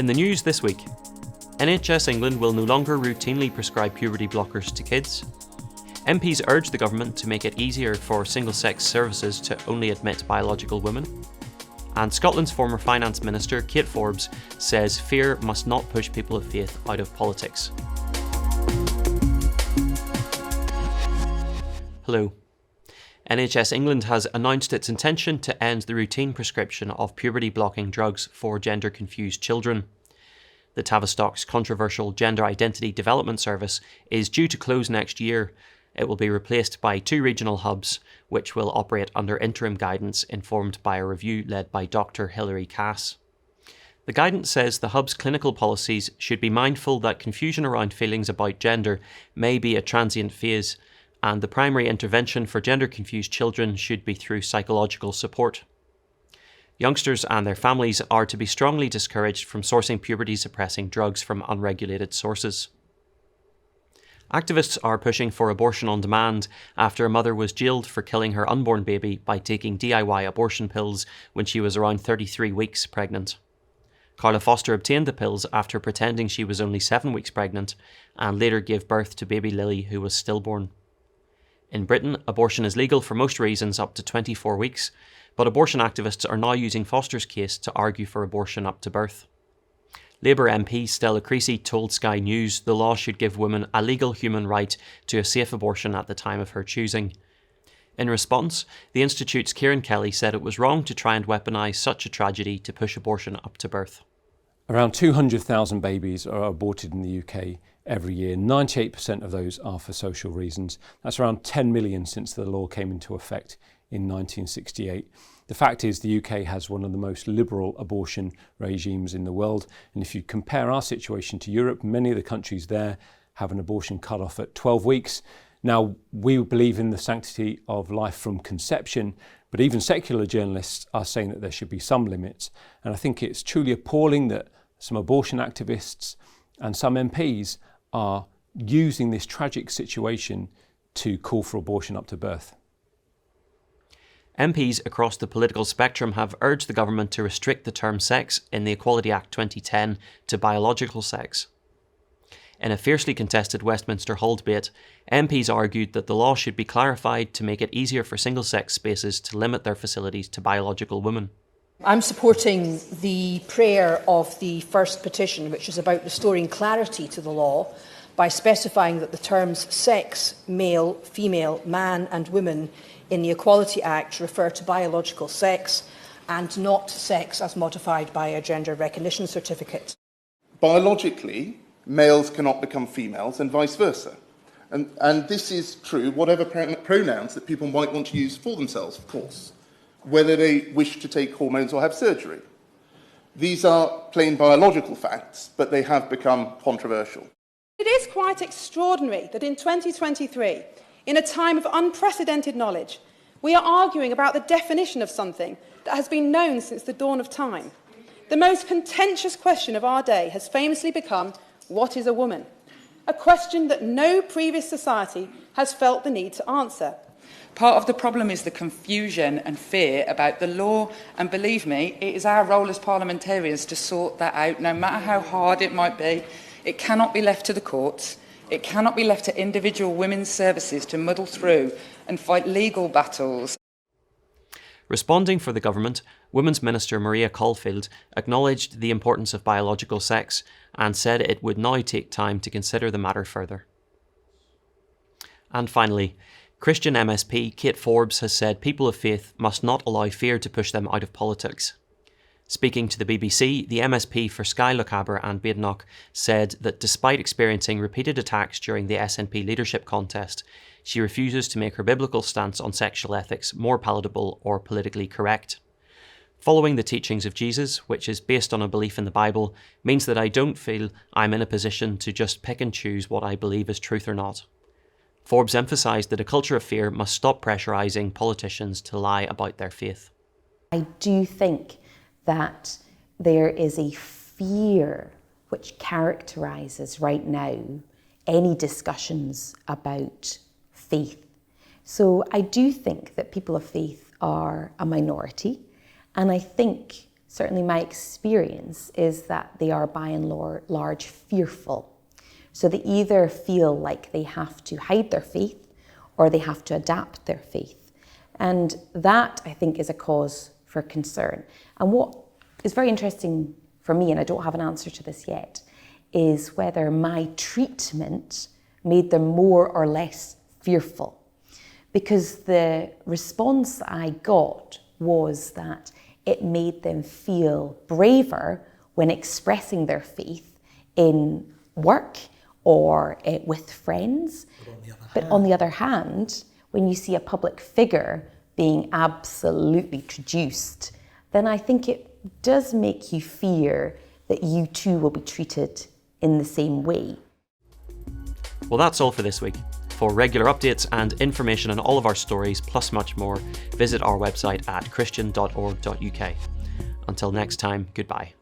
In the news this week, NHS England will no longer routinely prescribe puberty blockers to kids. MPs urge the government to make it easier for single-sex services to only admit biological women. And Scotland's former Finance Minister Kate Forbes says fear must not push people of faith out of politics. Hello. NHS England has announced its intention to end the routine prescription of puberty-blocking drugs for gender-confused children. The Tavistock's controversial Gender Identity Development Service is due to close next year. It will be replaced by 2 regional hubs, which will operate under interim guidance informed by a review led by Dr. Hilary Cass. The guidance says the hub's clinical policies should be mindful that confusion around feelings about gender may be a transient phase, and the primary intervention for gender-confused children should be through psychological support. Youngsters and their families are to be strongly discouraged from sourcing puberty-suppressing drugs from unregulated sources. Activists are pushing for abortion on demand after a mother was jailed for killing her unborn baby by taking DIY abortion pills when she was around 33 weeks pregnant. Carla Foster obtained the pills after pretending she was only 7 weeks pregnant and later gave birth to baby Lily, who was stillborn. In Britain, abortion is legal for most reasons up to 24 weeks, but abortion activists are now using Foster's case to argue for abortion up to birth. Labour MP Stella Creasy told Sky News the law should give women a legal human right to a safe abortion at the time of her choosing. In response, the Institute's Kieran Kelly said it was wrong to try and weaponise such a tragedy to push abortion up to birth. Around 200,000 babies are aborted in the UK every year. 98% of those are for social reasons. That's around 10 million since the law came into effect in 1968. The fact is the UK has one of the most liberal abortion regimes in the world, and if you compare our situation to Europe, many of the countries there have an abortion cut-off at 12 weeks. Now, we believe in the sanctity of life from conception, but even secular journalists are saying that there should be some limits, and I think it's truly appalling that some abortion activists and some MPs are using this tragic situation to call for abortion up to birth. MPs across the political spectrum have urged the government to restrict the term sex in the Equality Act 2010 to biological sex. In a fiercely contested Westminster Hall debate, MPs argued that the law should be clarified to make it easier for single-sex spaces to limit their facilities to biological women. I'm supporting the prayer of the first petition, which is about restoring clarity to the law by specifying that the terms sex, male, female, man and woman in the Equality Act refer to biological sex and not sex as modified by a gender recognition certificate. Biologically, males cannot become females and vice versa. And this is true, whatever pronouns that people might want to use for themselves, of course, whether they wish to take hormones or have surgery. These are plain biological facts, but they have become controversial. It is quite extraordinary that in 2023, in a time of unprecedented knowledge, we are arguing about the definition of something that has been known since the dawn of time. The most contentious question of our day has famously become, what is a woman? A question that no previous society has felt the need to answer. Part of the problem is the confusion and fear about the law, and believe me, it is our role as parliamentarians to sort that out, no matter how hard it might be. It cannot be left to the courts. It cannot be left to individual women's services to muddle through and fight legal battles. Responding for the government, Women's Minister Maria Caulfield acknowledged the importance of biological sex and said it would now take time to consider the matter further. And finally, Christian MSP Kate Forbes has said people of faith must not allow fear to push them out of politics. Speaking to the BBC, the MSP for Skye, Lochaber and Badenoch said that despite experiencing repeated attacks during the SNP leadership contest, she refuses to make her biblical stance on sexual ethics more palatable or politically correct. Following the teachings of Jesus, which is based on a belief in the Bible, means that I don't feel I'm in a position to just pick and choose what I believe is truth or not. Forbes emphasised that a culture of fear must stop pressurising politicians to lie about their faith. I do think that there is a fear which characterises right now any discussions about faith. So I do think that people of faith are a minority, and I think certainly my experience is that they are by and large fearful. So they either feel like they have to hide their faith or they have to adapt their faith. And that, I think, is a cause for concern. And what is very interesting for me, and I don't have an answer to this yet, is whether my treatment made them more or less fearful. Because the response that I got was that it made them feel braver when expressing their faith in work or with friends. But on the other hand, when you see a public figure being absolutely traduced, then I think it does make you fear that you too will be treated in the same way. Well, that's all for this week. For regular updates and information on all of our stories, plus much more, visit our website at christian.org.uk. Until next time, goodbye.